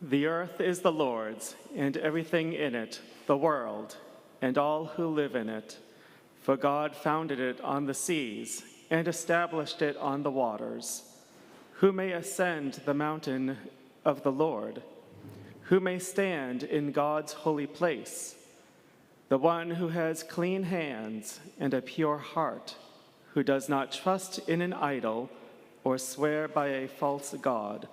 The earth is the Lord's, and everything in it, the world, and all who live in it. For God founded it on the seas and established it on the waters. Who may ascend the mountain of the Lord? Who may stand in God's holy place? The one who has clean hands and a pure heart, who does not trust in an idol or swear by a false god.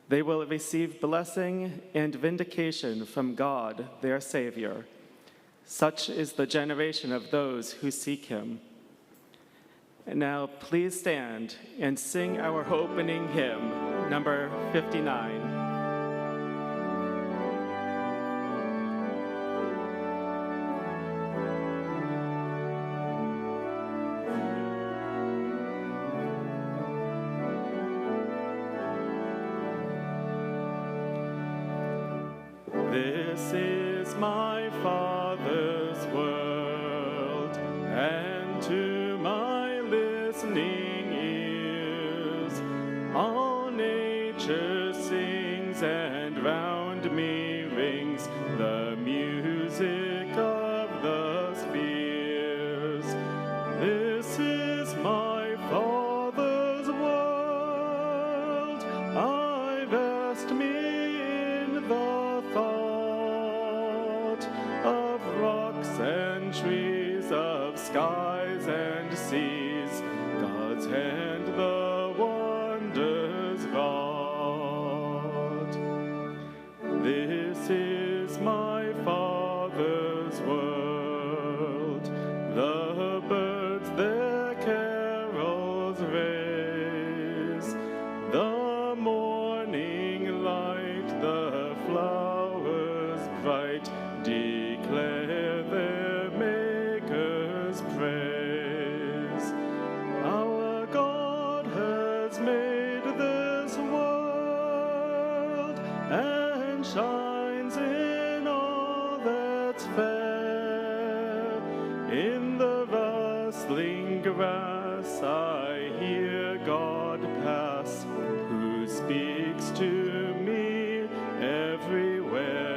They will receive blessing and vindication from God, their Savior. Such is the generation of those who seek him. And now please stand and sing our opening hymn, number 59. This is my Father's world, and to my listening ears, all nature sings, and round me rings the music of the spheres. This is my Father's world, I rest me in the thought of rock and seas, God's hand the wonders wrought. This is my Father's world, the birds their carols raise, the morning light, the flowers bright, declare their Maker's praise. Our God has made this world and shines in all that's fair. In the rustling grass I hear God pass, who speaks to me everywhere.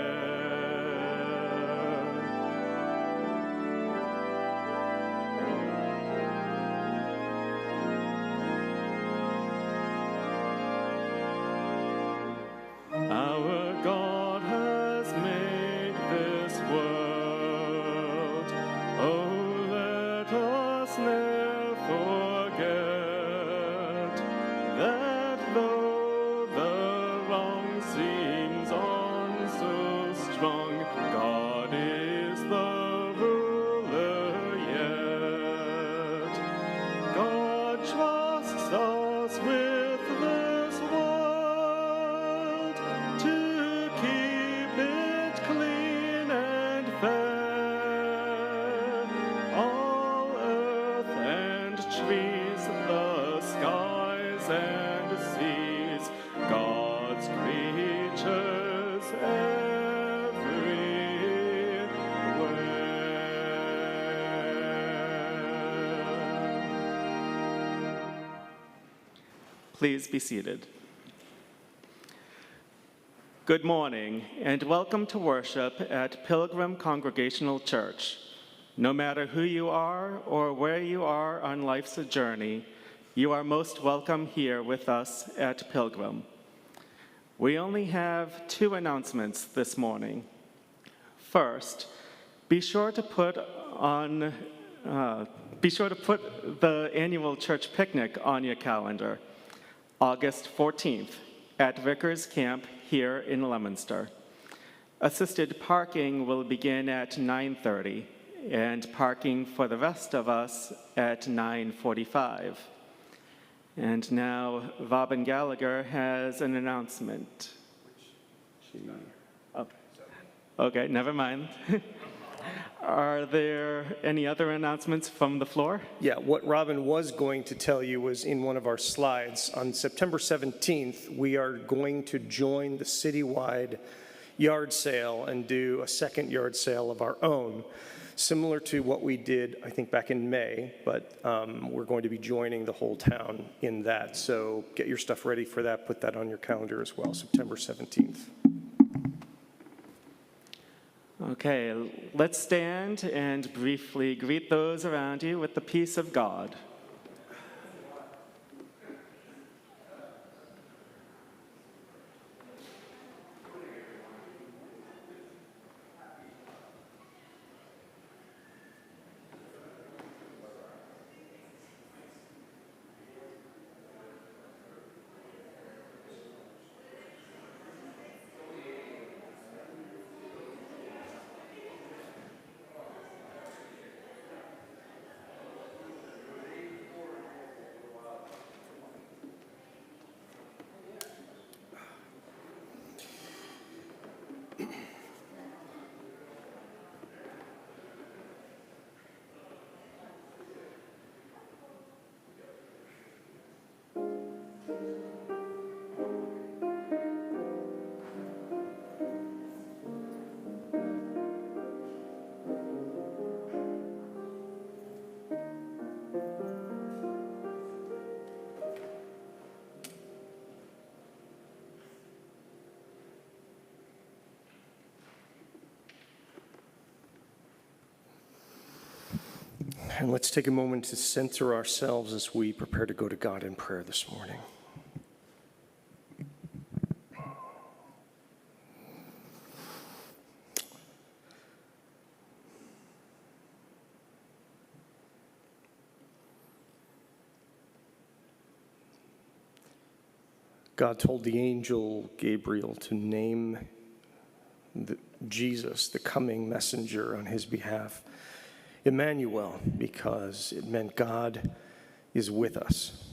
Our God has made this world. Oh, let us ne'er forget that though the wrong seems on so strong, God is the ruler yet. God trusts us with this world to keep it clean and fair. All earth and trees, the skies and seas, God's creatures everywhere. Please be seated. Good morning, and welcome to worship at Pilgrim Congregational Church. No matter who you are or where you are on life's journey, you are most welcome here with us at Pilgrim. We only have 2 announcements this morning. First, be sure to put the annual church picnic on your calendar, August 14th, at Vickers Camp here in Leominster. Assisted parking will begin at 9:30, and parking for the rest of us at 9:45. And now, Robin Gallagher has an announcement. Oh. Okay, never mind. Are there any other announcements from the floor? Yeah, what Robin was going to tell you was in one of our slides. On September 17th, we are going to join the citywide yard sale and do a second yard sale of our own, similar to what we did, I think, back in May, but we're going to be joining the whole town in that. So get your stuff ready for that. Put that on your calendar as well, September 17th. Okay, let's stand and briefly greet those around you with the peace of God. And let's take a moment to center ourselves as we prepare to go to God in prayer this morning. God told the angel Gabriel to name Jesus, the coming messenger, on his behalf, Emmanuel, because it meant God is with us.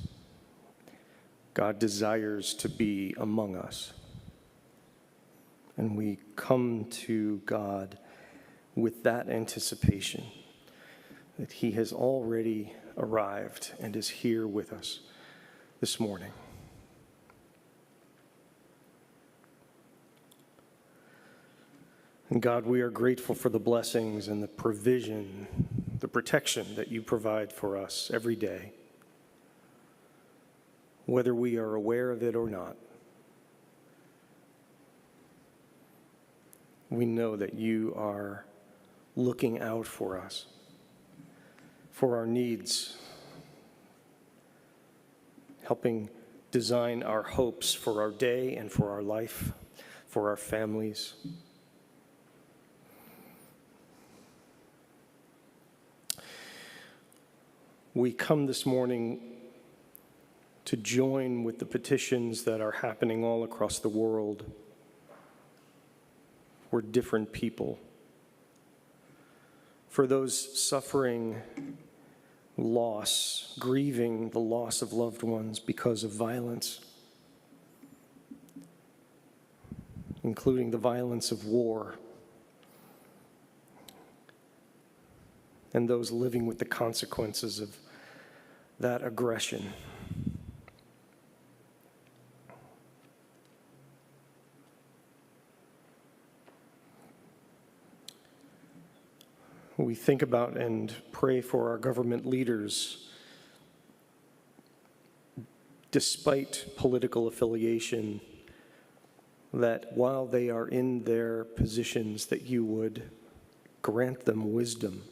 God desires to be among us. And we come to God with that anticipation that he has already arrived and is here with us this morning. And God, we are grateful for the blessings and the provision, the protection that you provide for us every day, whether we are aware of it or not. We know that you are looking out for us, for our needs, helping design our hopes for our day and for our life, for our families. We come this morning to join with the petitions that are happening all across the world for different people, for those suffering loss, grieving the loss of loved ones because of violence, including the violence of war, and those living with the consequences of that aggression. We think about and pray for our government leaders, despite political affiliation, that while they are in their positions, that you would grant them wisdom,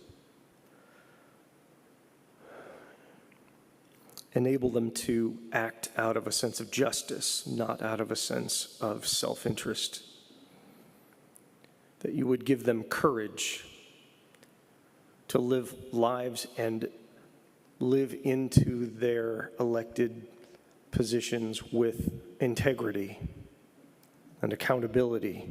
enable them to act out of a sense of justice, not out of a sense of self-interest, that you would give them courage to live lives and live into their elected positions with integrity and accountability.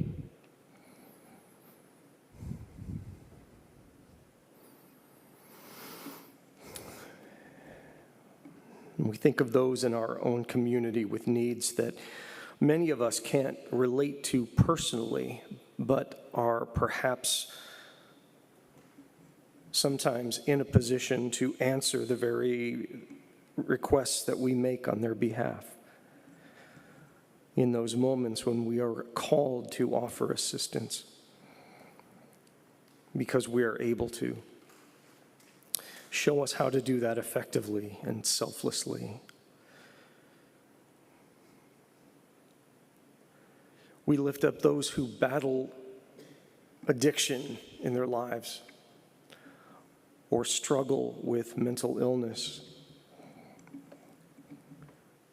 And we think of those in our own community with needs that many of us can't relate to personally, but are perhaps sometimes in a position to answer the very requests that we make on their behalf. In those moments when we are called to offer assistance, because we are able to. Show us how to do that effectively and selflessly. We lift up those who battle addiction in their lives or struggle with mental illness,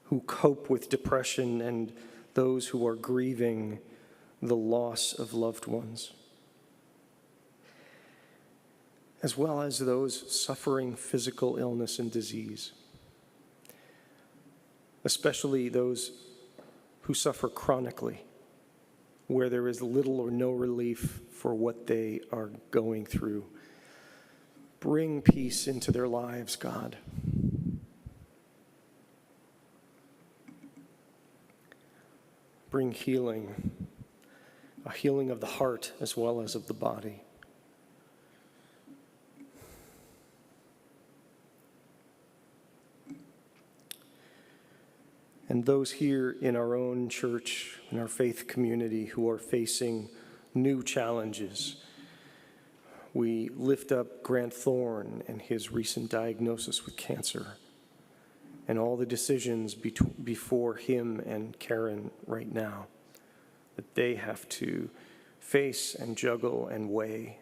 who cope with depression, and those who are grieving the loss of loved ones, as well as those suffering physical illness and disease, especially those who suffer chronically, where there is little or no relief for what they are going through. Bring peace into their lives, God. Bring healing, a healing of the heart as well as of the body. And those here in our own church, in our faith community, who are facing new challenges. We lift up Grant Thorne and his recent diagnosis with cancer, and all the decisions before him and Karen right now that they have to face and juggle and weigh.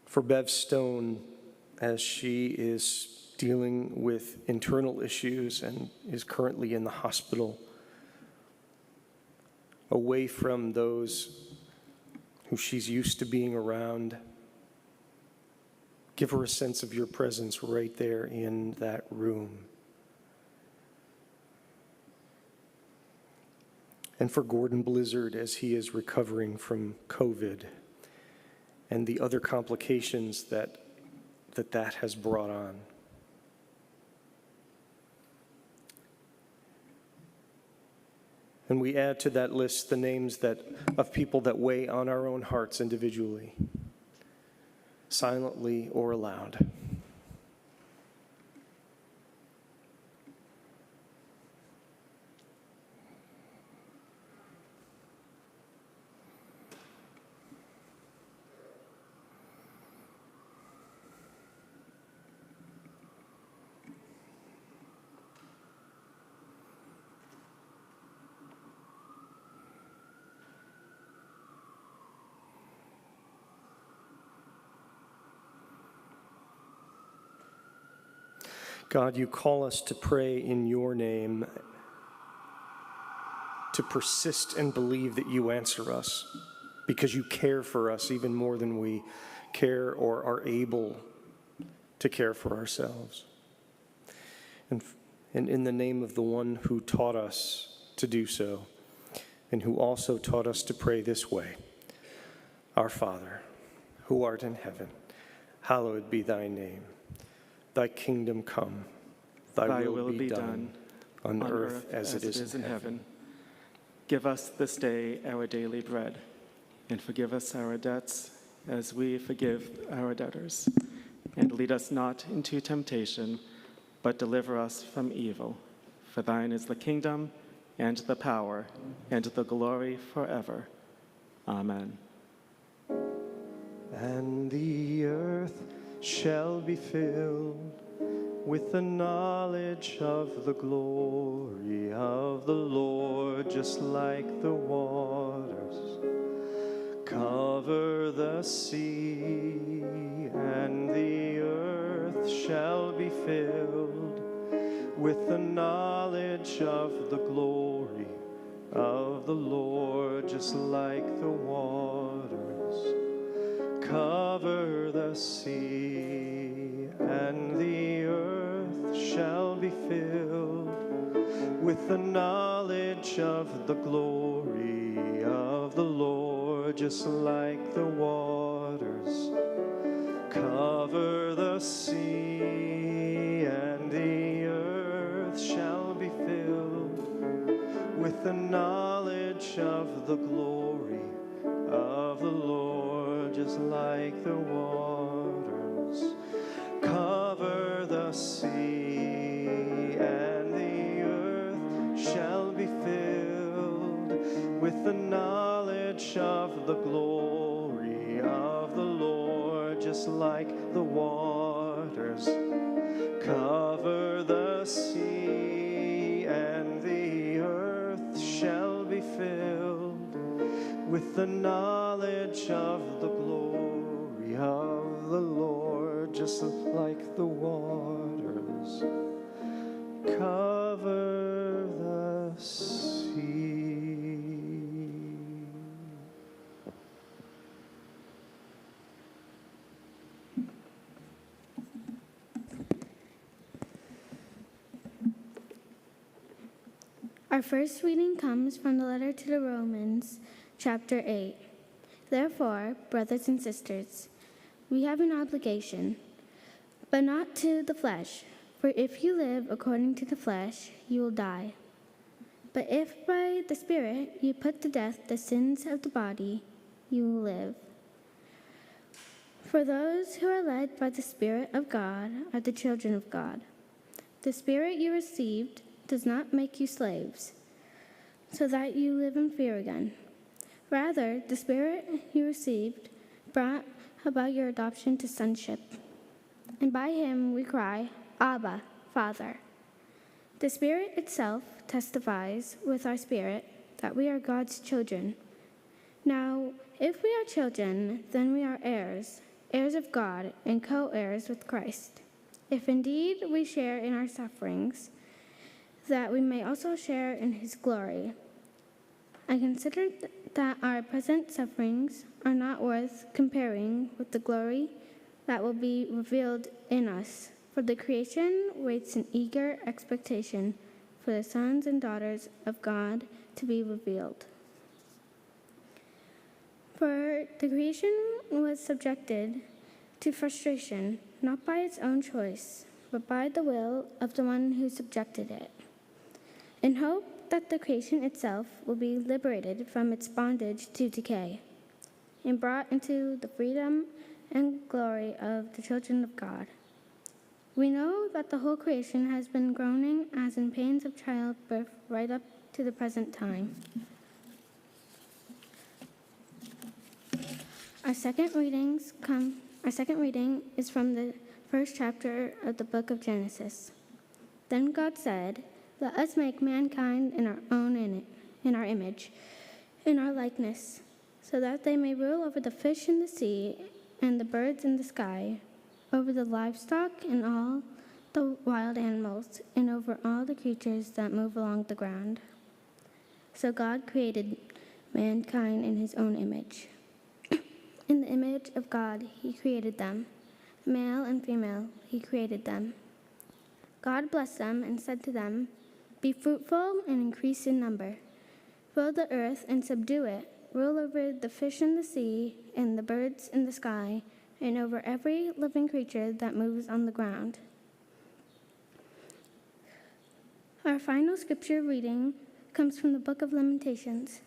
For Bev Stone, as she is dealing with internal issues and is currently in the hospital, away from those who she's used to being around, Give her a sense of your presence right there in that room. And for Gordon Blizzard as he is recovering from COVID and the other complications that has brought on. And we add to that list the names of people that weigh on our own hearts individually, silently or aloud. God, you call us to pray in your name, to persist and believe that you answer us, because you care for us even more than we care or are able to care for ourselves. And in the name of the one who taught us to do so, and who also taught us to pray this way, Our Father, who art in heaven, hallowed be thy name. Thy kingdom come, thy will be done, on earth as it is in heaven. Give us this day our daily bread, and forgive us our debts as we forgive our debtors. And lead us not into temptation, but deliver us from evil. For thine is the kingdom, and the power, and the glory forever. Amen. And the earth shall be filled with the knowledge of the glory of the Lord, just like the waters cover the sea. And the earth shall be filled with the knowledge of the glory of the Lord, just like the waters cover the sea. And the earth shall be filled with the knowledge of the glory of the Lord, just like the waters cover the sea. And the earth shall be filled with the knowledge of the glory of the Lord, just like the waters cover the sea. And the earth shall be filled with the knowledge of the glory of the Lord, just like the waters cover the sea. And the earth shall be filled with the knowledge of the glory of the Lord, just like the waters cover the sea. Our first reading comes from the letter to the Romans, chapter 8. Therefore, brothers and sisters, we have an obligation, but not to the flesh. For if you live according to the flesh, you will die. But if by the Spirit you put to death the sins of the body, you will live. For those who are led by the Spirit of God are the children of God. The Spirit you received does not make you slaves, so that you live in fear again. Rather, the Spirit you received brought about your adoption to sonship. And by him we cry, Abba, Father. The Spirit itself testifies with our spirit that we are God's children. Now, if we are children, then we are heirs, heirs of God and co-heirs with Christ. If indeed we share in our sufferings, that we may also share in his glory. I consider that our present sufferings are not worth comparing with the glory that will be revealed in us. For the creation waits in eager expectation for the sons and daughters of God to be revealed. For the creation was subjected to frustration, not by its own choice, but by the will of the one who subjected it, in hope that the creation itself will be liberated from its bondage to decay and brought into the freedom and glory of the children of God. We know that the whole creation has been groaning as in pains of childbirth right up to the present time. Our second reading is from the first chapter of the book of Genesis. Then God said, "Let us make mankind in our image, in our likeness, so that they may rule over the fish in the sea and the birds in the sky, over the livestock and all the wild animals, and over all the creatures that move along the ground." So God created mankind in his own image. In the image of God, he created them. Male and female, he created them. God blessed them and said to them, "Be fruitful and increase in number. Fill the earth and subdue it. Rule over the fish in the sea and the birds in the sky, and over every living creature that moves on the ground." Our final scripture reading comes from the book of Lamentations.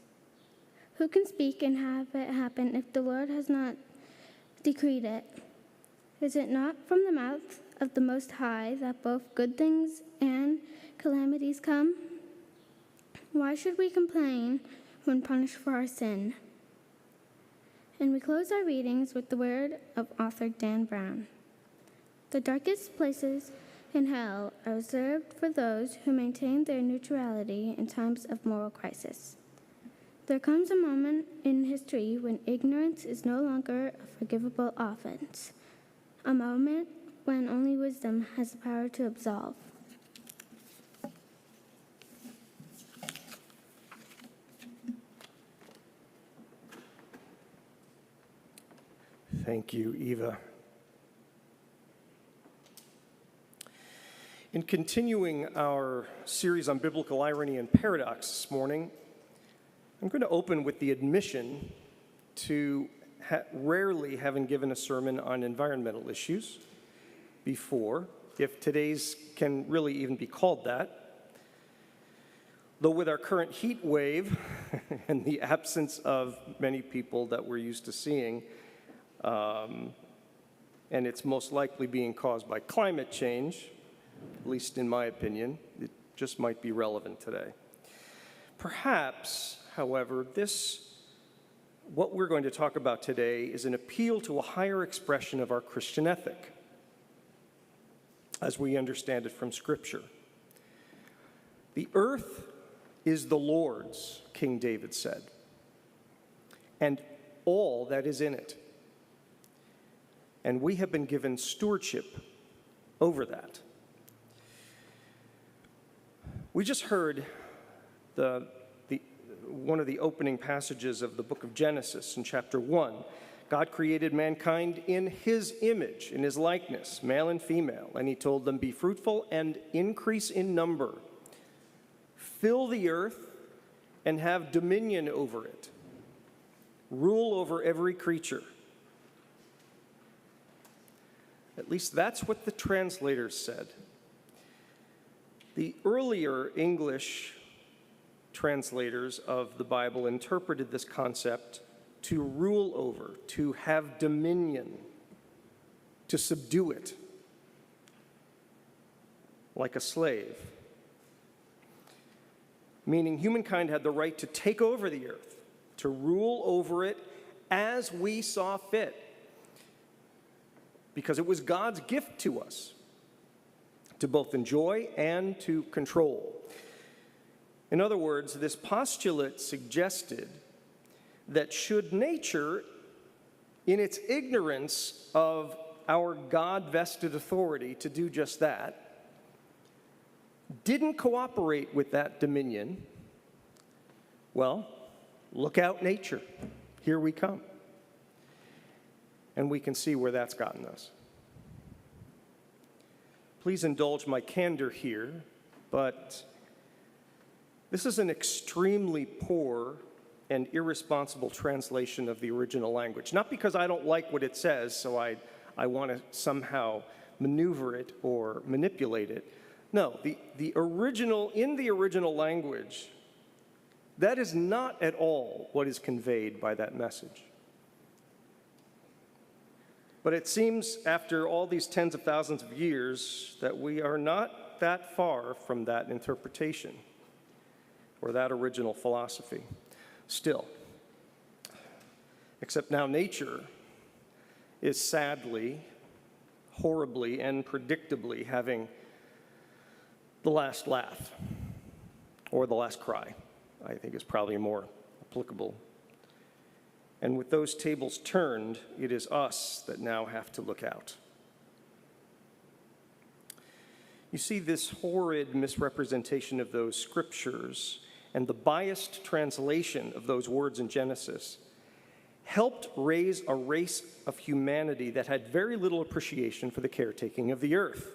Who can speak and have it happen if the Lord has not decreed it? Is it not from the mouth of the Most High that both good things and calamities come? Why should we complain when punished for our sin? And we close our readings with the word of author Dan Brown. The darkest places in hell are reserved for those who maintain their neutrality in times of moral crisis. There comes a moment in history when ignorance is no longer a forgivable offense, a moment when only wisdom has the power to absolve. Thank you, Eva. In continuing our series on biblical irony and paradox this morning, I'm going to open with the admission to rarely having given a sermon on environmental issues before, if today's can really even be called that. Though with our current heat wave and the absence of many people that we're used to seeing, and it's most likely being caused by climate change, at least in my opinion, it just might be relevant today. Perhaps, however, what we're going to talk about today is an appeal to a higher expression of our Christian ethic, as we understand it from Scripture. The earth is the Lord's, King David said, and all that is in it. And we have been given stewardship over that. We just heard one of the opening passages of the book of Genesis in chapter 1. God created mankind in his image, in his likeness, male and female, and he told them, "Be fruitful and increase in number. Fill the earth and have dominion over it. Rule over every creature." At least that's what the translators said. The earlier English translators of the Bible interpreted this concept to rule over, to have dominion, to subdue it, like a slave. Meaning humankind had the right to take over the earth, to rule over it as we saw fit, because it was God's gift to us to both enjoy and to control. In other words, this postulate suggested that should nature, in its ignorance of our God-vested authority to do just that, didn't cooperate with that dominion, well, look out, nature. Here we come. And we can see where that's gotten us. Please indulge my candor here, but this is an extremely poor and irresponsible translation of the original language. Not because I don't like what it says, so I want to somehow maneuver it or manipulate it. No, the original language, that is not at all what is conveyed by that message. But it seems after all these tens of thousands of years that we are not that far from that interpretation or that original philosophy. Still, except now nature is sadly, horribly, and predictably having the last laugh, or the last cry, I think is probably more applicable. And with those tables turned, it is us that now have to look out. You see, this horrid misrepresentation of those scriptures and the biased translation of those words in Genesis helped raise a race of humanity that had very little appreciation for the caretaking of the earth,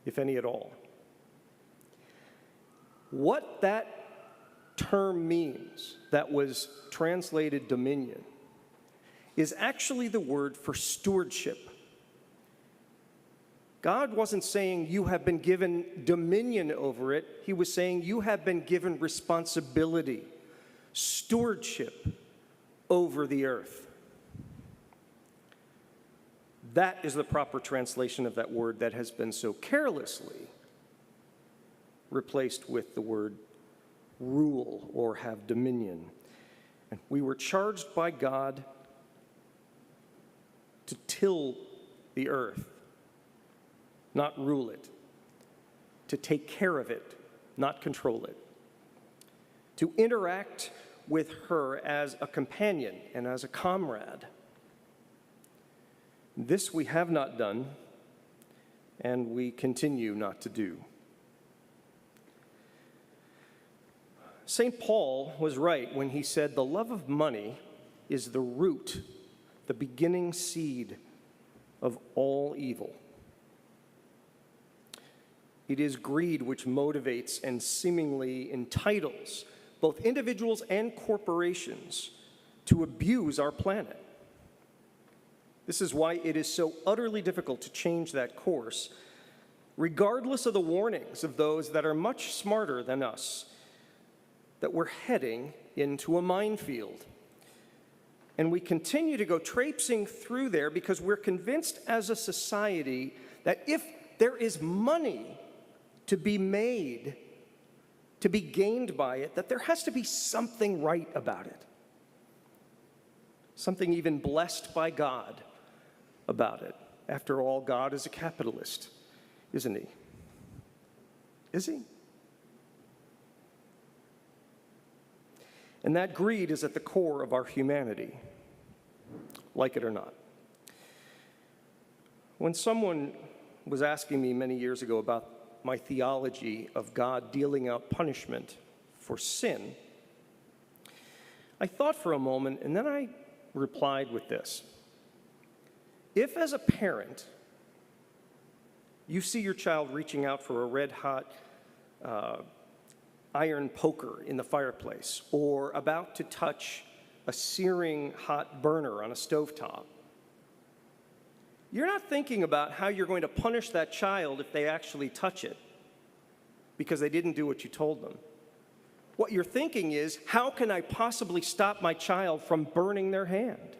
if any at all. What that term means, that was translated dominion, is actually the word for stewardship. God wasn't saying you have been given dominion over it. He was saying you have been given responsibility, stewardship over the earth. That is the proper translation of that word that has been so carelessly replaced with the word rule or have dominion. And we were charged by God to till the earth, not rule it, to take care of it, not control it, to interact with her as a companion and as a comrade. This we have not done, and we continue not to do. St. Paul was right when he said the love of money is the root, the beginning seed of all evil. It is greed which motivates and seemingly entitles both individuals and corporations to abuse our planet. This is why it is so utterly difficult to change that course, regardless of the warnings of those that are much smarter than us, that we're heading into a minefield. And we continue to go traipsing through there because we're convinced as a society that if there is money to be made, to be gained by it, that there has to be something right about it. Something even blessed by God about it. After all, God is a capitalist, isn't he? Is he? And that greed is at the core of our humanity, like it or not. When someone was asking me many years ago about my theology of God dealing out punishment for sin, I thought for a moment, and then I replied with this. If, as a parent, you see your child reaching out for a red-hot iron poker in the fireplace, or about to touch a searing hot burner on a stovetop, you're not thinking about how you're going to punish that child if they actually touch it because they didn't do what you told them. What you're thinking is, how can I possibly stop my child from burning their hand?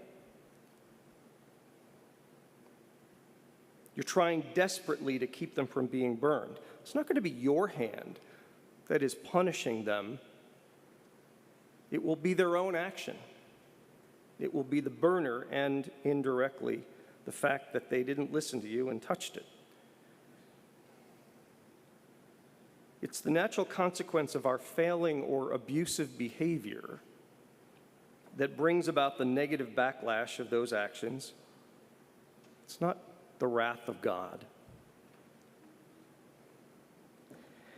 You're trying desperately to keep them from being burned. It's not going to be your hand that is punishing them. It will be their own action. It will be the burner and, indirectly, the fact that they didn't listen to you and touched it. It's the natural consequence of our failing or abusive behavior that brings about the negative backlash of those actions. It's not the wrath of God.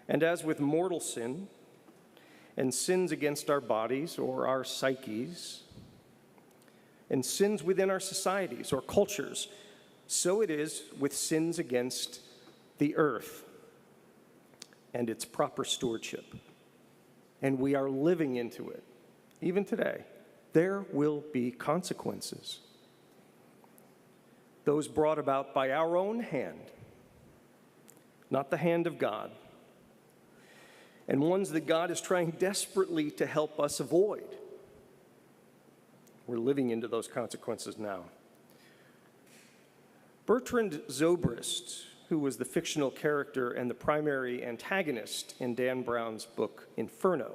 And as with mortal sin and sins against our bodies or our psyches, and sins within our societies or cultures, so it is with sins against the earth and its proper stewardship. And we are living into it. Even today, there will be consequences. Those brought about by our own hand, not the hand of God, and ones that God is trying desperately to help us avoid. We're living into those consequences now. Bertrand Zobrist, who was the fictional character and the primary antagonist in Dan Brown's book Inferno,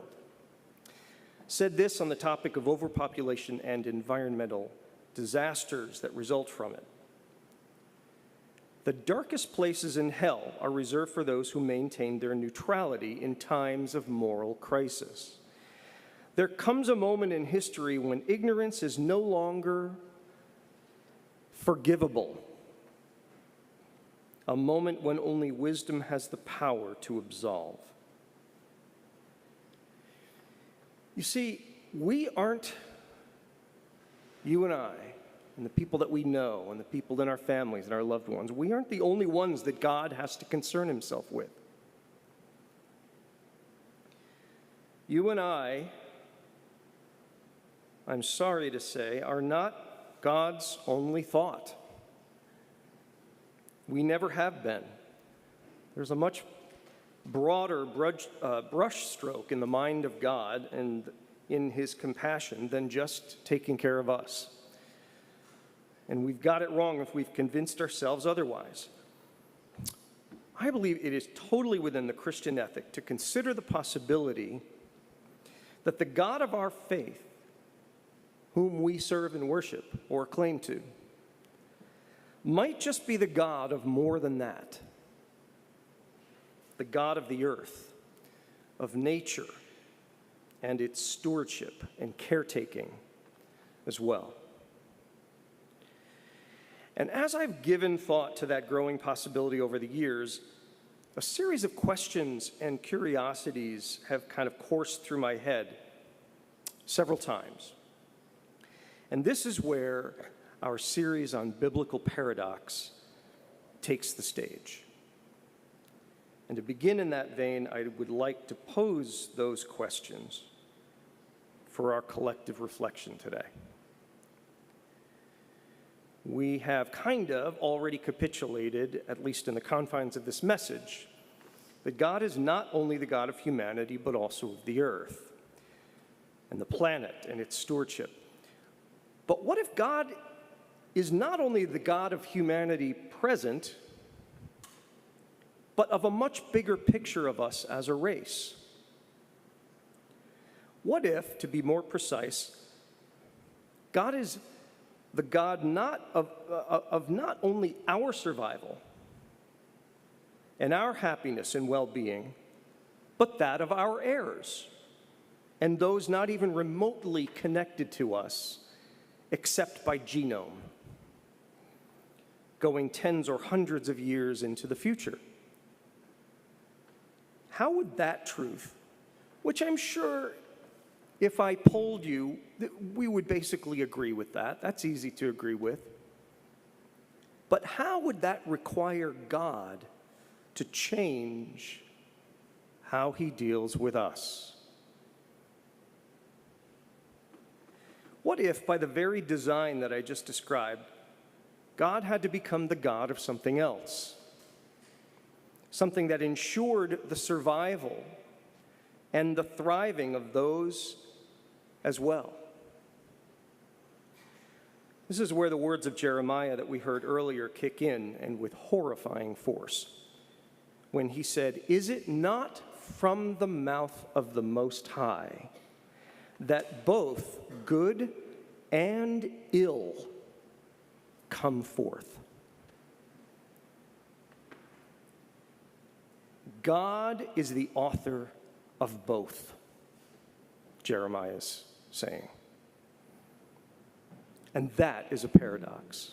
said this on the topic of overpopulation and environmental disasters that result from it. The darkest places in hell are reserved for those who maintain their neutrality in times of moral crisis. There comes a moment in history when ignorance is no longer forgivable, a moment when only wisdom has the power to absolve. You see, we aren't, you and I, and the people that we know, and the people in our families and our loved ones, we aren't the only ones that God has to concern himself with. You and I'm sorry to say, are not God's only thought. We never have been. There's a much broader brushstroke in the mind of God and in his compassion than just taking care of us. And we've got it wrong if we've convinced ourselves otherwise. I believe it is totally within the Christian ethic to consider the possibility that the God of our faith, whom we serve and worship or claim to, might just be the God of more than that. The God of the earth, of nature, and its stewardship and caretaking as well. And as I've given thought to that growing possibility over the years, a series of questions and curiosities have kind of coursed through my head several times. And this is where our series on biblical paradox takes the stage. And to begin in that vein, I would like to pose those questions for our collective reflection today. We have kind of already capitulated, at least in the confines of this message, that God is not only the God of humanity, but also of the earth and the planet and its stewardship. But what if God is not only the God of humanity present, but of a much bigger picture of us as a race? What if, to be more precise, God is the God of not only our survival and our happiness and well-being, but that of our heirs and those not even remotely connected to us except by genome, going tens or hundreds of years into the future? How would that truth, which I'm sure if I polled you, we would basically agree with that. That's easy to agree with. But how would that require God to change how he deals with us? What if, by the very design that I just described, God had to become the God of something else? Something that ensured the survival and the thriving of those as well. This is where the words of Jeremiah that we heard earlier kick in, and with horrifying force, when he said, "Is it not from the mouth of the Most High that both good and ill come forth?" God is the author of both, Jeremiah is saying. And that is a paradox.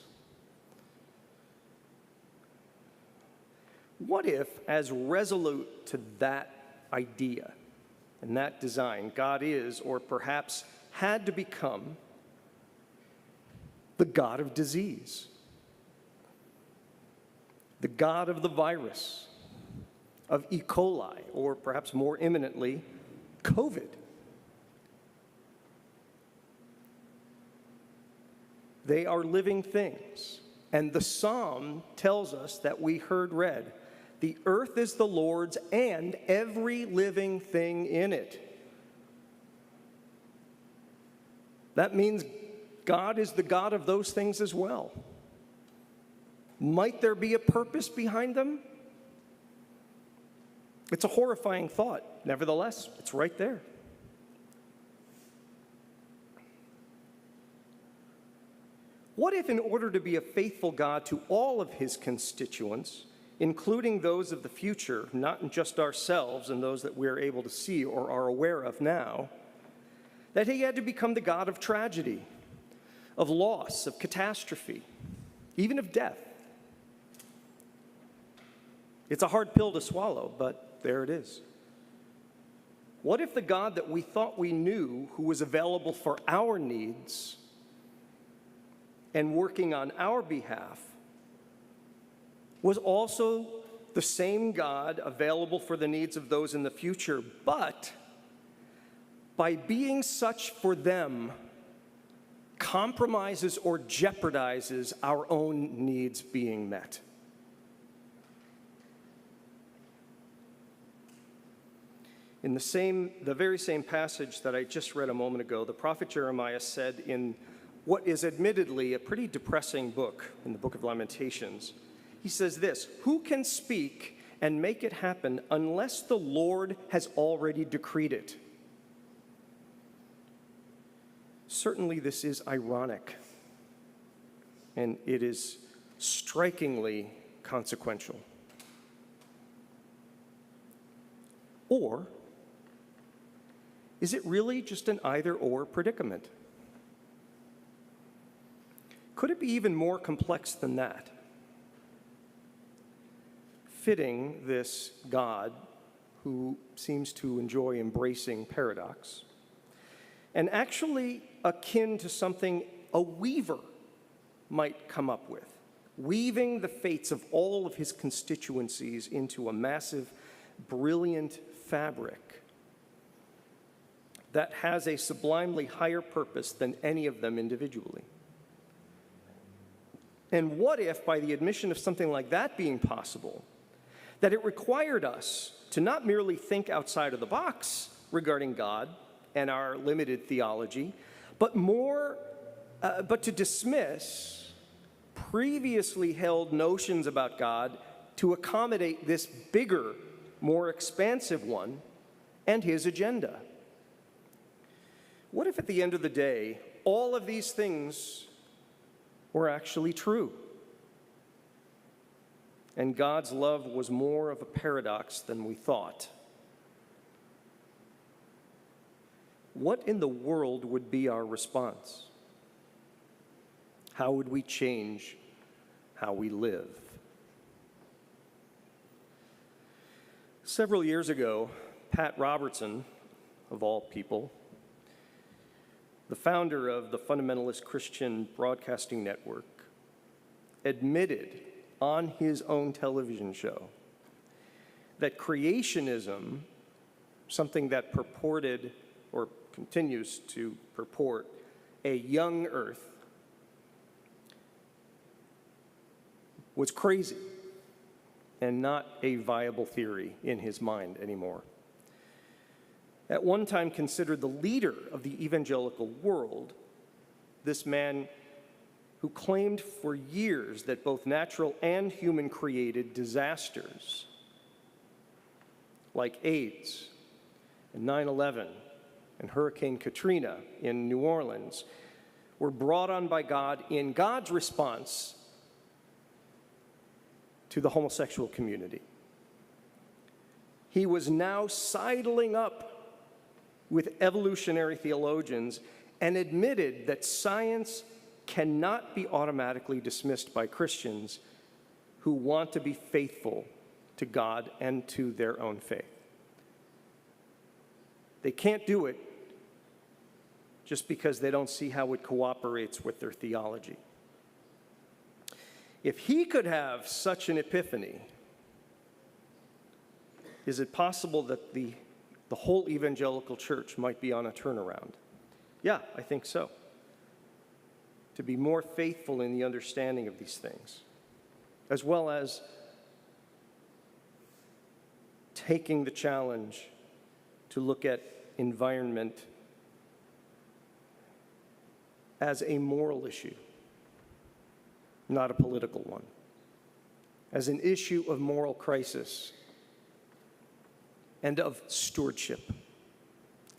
What if, as resolute to that idea and that design, God is, or perhaps had to become, the God of disease, the God of the virus, of E. coli, or perhaps more imminently, COVID. They are living things. And the psalm tells us that we heard read, the earth is the Lord's and every living thing in it. That means God is the God of those things as well. Might there be a purpose behind them? It's a horrifying thought. Nevertheless, it's right there. What if, in order to be a faithful God to all of his constituents, including those of the future, not just ourselves and those that we're able to see or are aware of now, that he had to become the God of tragedy, of loss, of catastrophe, even of death? It's a hard pill to swallow, but there it is. What if the God that we thought we knew, who was available for our needs and working on our behalf, was also the same God available for the needs of those in the future, but by being such for them, compromises or jeopardizes our own needs being met? In the very same passage that I just read a moment ago, the prophet Jeremiah said in what is admittedly a pretty depressing book, in the book of Lamentations, he says this, "Who can speak and make it happen unless the Lord has already decreed it?" Certainly this is ironic, and it is strikingly consequential. Or is it really just an either-or predicament? Could it be even more complex than that? Fitting this God who seems to enjoy embracing paradox, and actually akin to something a weaver might come up with, weaving the fates of all of his constituencies into a massive, brilliant fabric that has a sublimely higher purpose than any of them individually. And what if, by the admission of something like that being possible, that it required us to not merely think outside of the box regarding God and our limited theology, but to dismiss previously held notions about God to accommodate this bigger, more expansive one and his agenda? What if at the end of the day, all of these things were actually true, and God's love was more of a paradox than we thought? What in the world would be our response? How would we change how we live? Several years ago, Pat Robertson, of all people, the founder of the Fundamentalist Christian Broadcasting Network, admitted on his own television show that creationism, something that purported or continues to purport a young earth, was crazy and not a viable theory in his mind anymore. At one time considered the leader of the evangelical world, this man who claimed for years that both natural and human-created disasters like AIDS and 9/11 and Hurricane Katrina in New Orleans were brought on by God in God's response to the homosexual community. He was now sidling up with evolutionary theologians and admitted that science cannot be automatically dismissed by Christians who want to be faithful to God and to their own faith. They can't do it just because they don't see how it cooperates with their theology. If he could have such an epiphany, is it possible that the whole evangelical church might be on a turnaround? Yeah, I think so. To be more faithful in the understanding of these things, as well as taking the challenge to look at environment as a moral issue, not a political one, as an issue of moral crisis and of stewardship,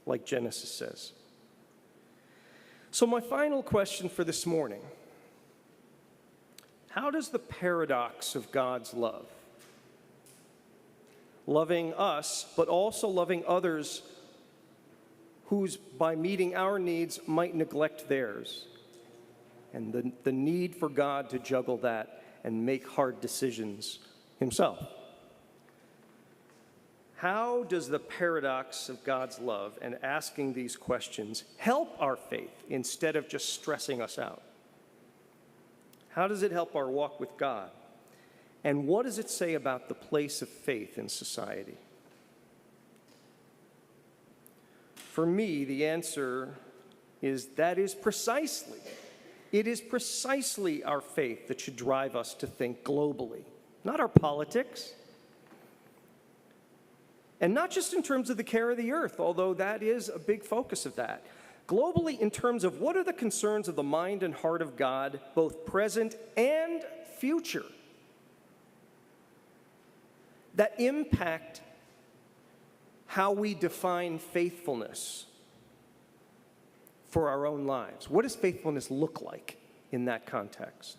like Genesis says. So my final question for this morning: how does the paradox of God's love, loving us, but also loving others whose, by meeting our needs, might neglect theirs, and the need for God to juggle that and make hard decisions himself. How does the paradox of God's love and asking these questions help our faith instead of just stressing us out? How does it help our walk with God? And what does it say about the place of faith in society? For me, the answer is that it is precisely our faith that should drive us to think globally, not our politics. And not just in terms of the care of the earth, although that is a big focus of that. Globally, in terms of what are the concerns of the mind and heart of God, both present and future, that impact how we define faithfulness for our own lives. What does faithfulness look like in that context?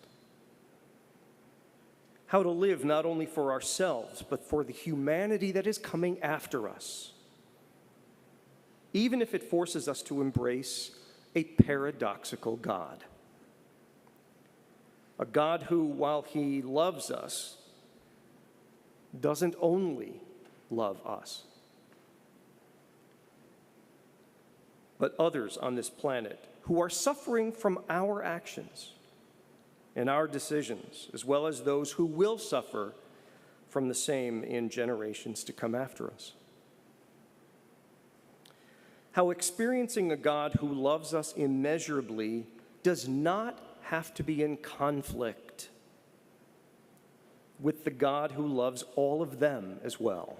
How to live not only for ourselves, but for the humanity that is coming after us, even if it forces us to embrace a paradoxical God. A God who, while he loves us, doesn't only love us, but others on this planet who are suffering from our actions and our decisions, as well as those who will suffer from the same in generations to come after us. How experiencing a God who loves us immeasurably does not have to be in conflict with the God who loves all of them as well,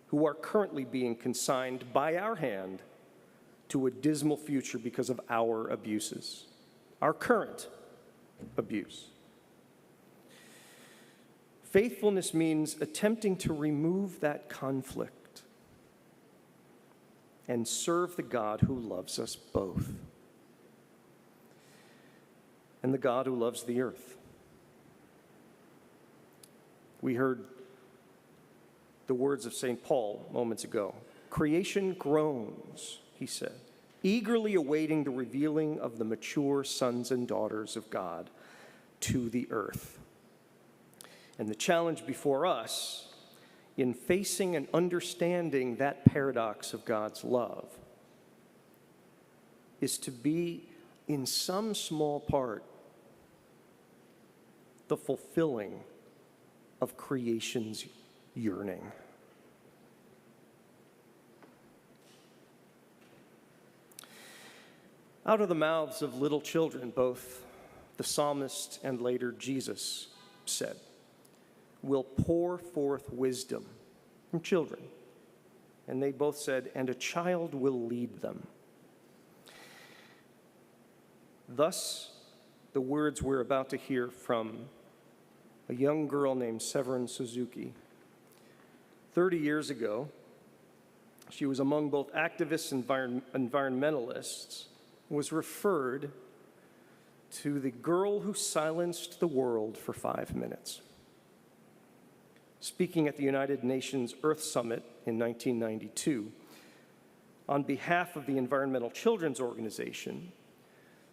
who are currently being consigned by our hand to a dismal future because of our abuses, our current abuse. Faithfulness means attempting to remove that conflict and serve the God who loves us both, and the God who loves the earth. We heard the words of St. Paul moments ago. Creation groans, he said, eagerly awaiting the revealing of the mature sons and daughters of God to the earth. And the challenge before us in facing and understanding that paradox of God's love is to be, in some small part, the fulfilling of creation's yearning. Out of the mouths of little children, both the psalmist and later Jesus said, will pour forth wisdom from children. And they both said, and a child will lead them. Thus, the words we're about to hear from a young girl named Severin Suzuki. 30 years ago, she was among both activists and environmentalists, was referred to the girl who silenced the world for 5 minutes. Speaking at the United Nations Earth Summit in 1992, on behalf of the Environmental Children's Organization,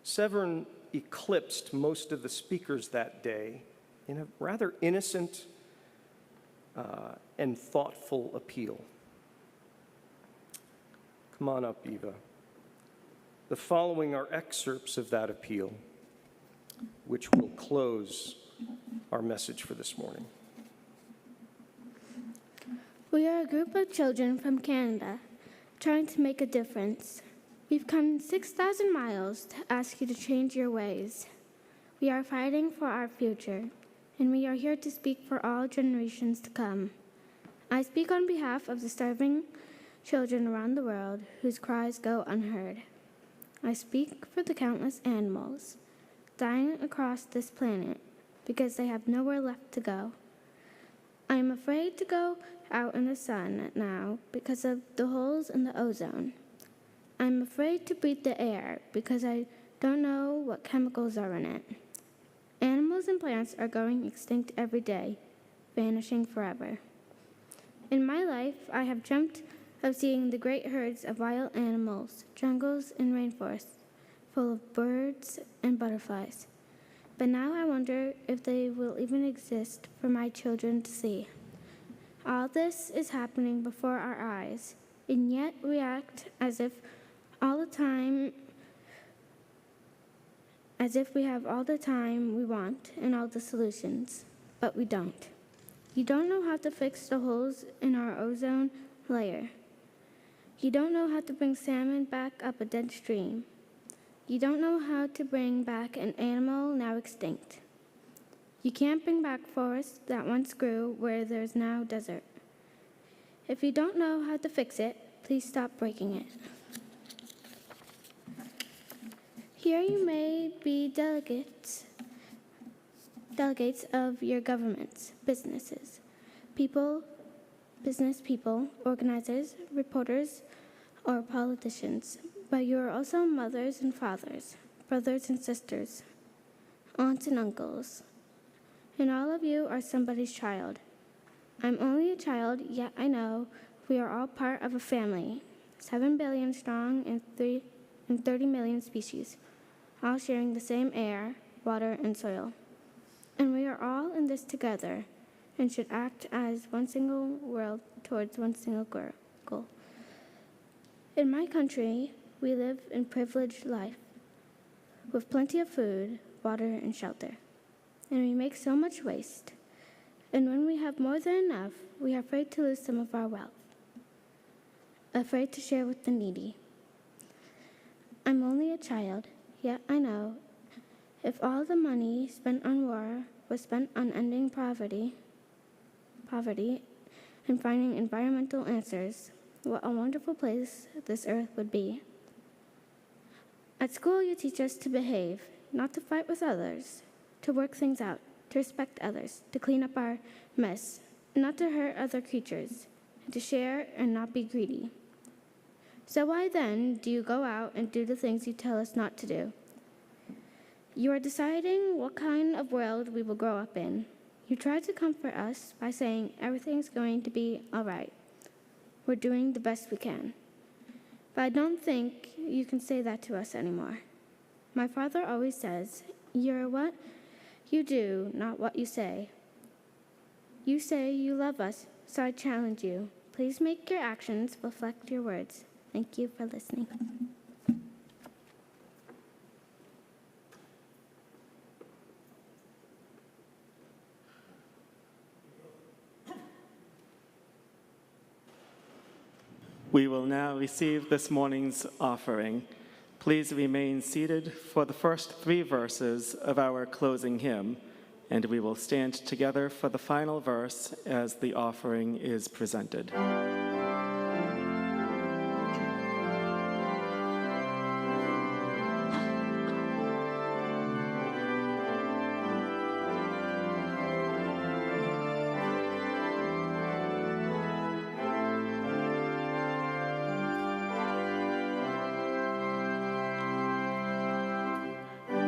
Severin eclipsed most of the speakers that day in a rather innocent and thoughtful appeal. Come on up, Eva. The following are excerpts of that appeal, which will close our message for this morning. We are a group of children from Canada trying to make a difference. We've come 6,000 miles to ask you to change your ways. We are fighting for our future, and we are here to speak for all generations to come. I speak on behalf of the starving children around the world whose cries go unheard. I speak for the countless animals dying across this planet because they have nowhere left to go. I am afraid to go out in the sun now because of the holes in the ozone. I'm afraid to breathe the air because I don't know what chemicals are in it. Animals and plants are going extinct every day, vanishing forever. In my life, I have dreamt of seeing the great herds of wild animals, jungles and rainforests, full of birds and butterflies. But now I wonder if they will even exist for my children to see. All this is happening before our eyes, and yet we act as if we have all the time we want and all the solutions, but we don't. You don't know how to fix the holes in our ozone layer. You don't know how to bring salmon back up a dead stream. You don't know how to bring back an animal now extinct. You can't bring back forests that once grew where there's now desert. If you don't know how to fix it, please stop breaking it. Here you may be delegates of your governments, business people, organizers, reporters, or politicians, but you are also mothers and fathers, brothers and sisters, aunts and uncles, and all of you are somebody's child. I'm only a child, yet I know we are all part of a family, 7 billion strong and 30 million species, all sharing the same air, water, and soil. And we are all in this together and should act as one single world towards one single goal. In my country, we live in privileged life with plenty of food, water, and shelter. And we make so much waste. And when we have more than enough, we are afraid to lose some of our wealth, afraid to share with the needy. I'm only a child, yet I know if all the money spent on war was spent on ending poverty, and finding environmental answers, what a wonderful place this earth would be. At school, you teach us to behave, not to fight with others, to work things out, to respect others, to clean up our mess, not to hurt other creatures, and to share and not be greedy. So why then do you go out and do the things you tell us not to do? You are deciding what kind of world we will grow up in. You try to comfort us by saying everything's going to be all right. We're doing the best we can. But I don't think you can say that to us anymore. My father always says, you're what you do, not what you say. You say you love us, so I challenge you. Please make your actions reflect your words. Thank you for listening. We will now receive this morning's offering. Please remain seated for the first 3 verses of our closing hymn, and we will stand together for the final verse as the offering is presented.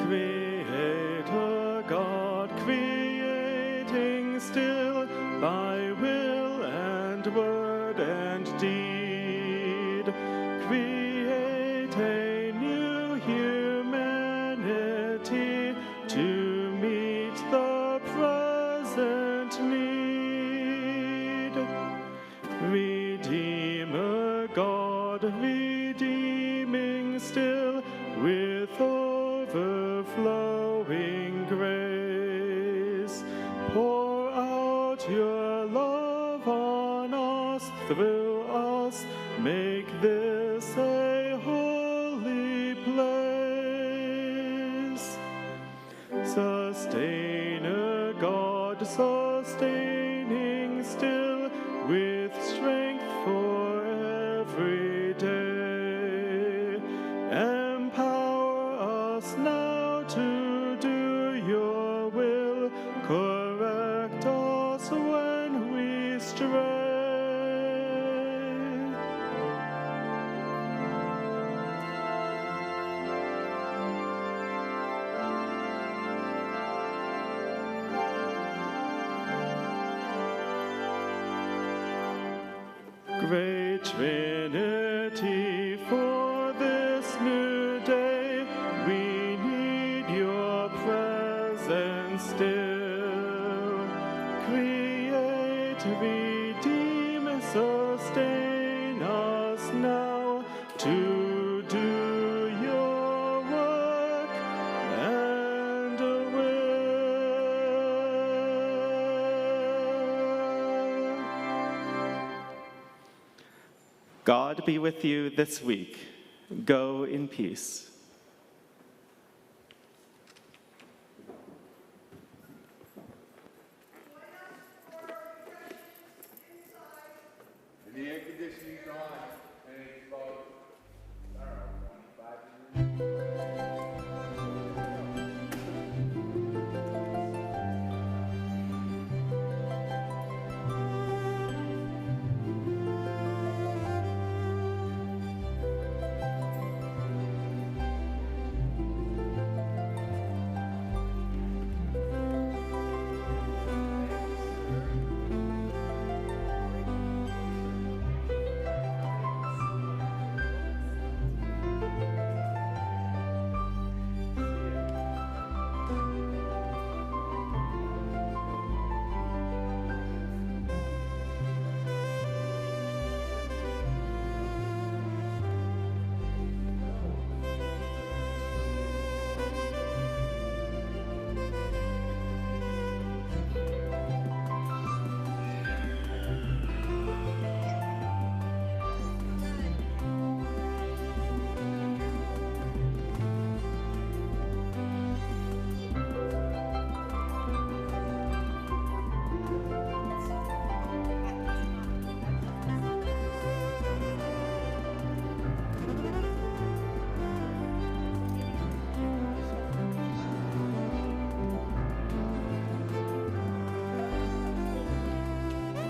Creator God, creating still by will and word and deed, create a new humanity to meet the present need. Redeemer God, redeeming still Pour out your love on us, through us, make this a holy place. Sustainer God, sustaining still, with strength for every day. Empower us now to do your will, correct us when we stray. Great Trinity, for this new day, we need your presence still. Create, redeem, sustain us now to do your work and will. God be with you this week. Go in peace.